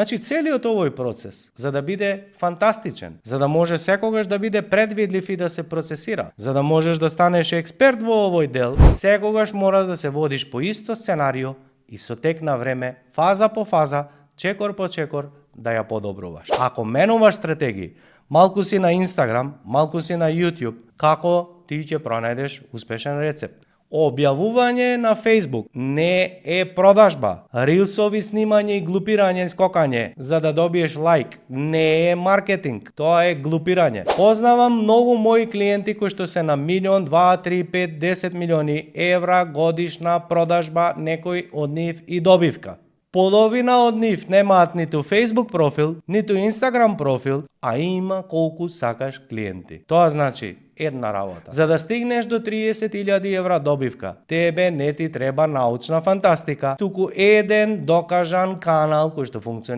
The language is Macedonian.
Значи целиот овој процес, за да биде фантастичен, за да може секогаш да биде предвидлив и да се процесира, за да можеш да станеш експерт во овој дел, секогаш мора да се водиш по исто сценарио и со тек на време, фаза по фаза, чекор по чекор, да ја подобруваш. Ако менуваш стратегии, малку си на Инстаграм, малку си на YouTube, како ти ќе пронајдеш успешен рецепт? Објавување на Facebook не е продажба. Рилсови снимање и глупирање и скокање за да добиеш лайк не е маркетинг, тоа е глупирање. Познавам многу мои клиенти кои што се на 1, 2, 3, 5, 10 милиони евра годишна продажба, некој од нив и добивка. Половина од нив немаат ниту Facebook профил, ниту Instagram профил, а има колку сакаш клиенти. Тоа значи една работа. За да стигнеш до 30.000 евра добивка, тебе не ти треба научна фантастика, туку еден докажан канал кој што функционира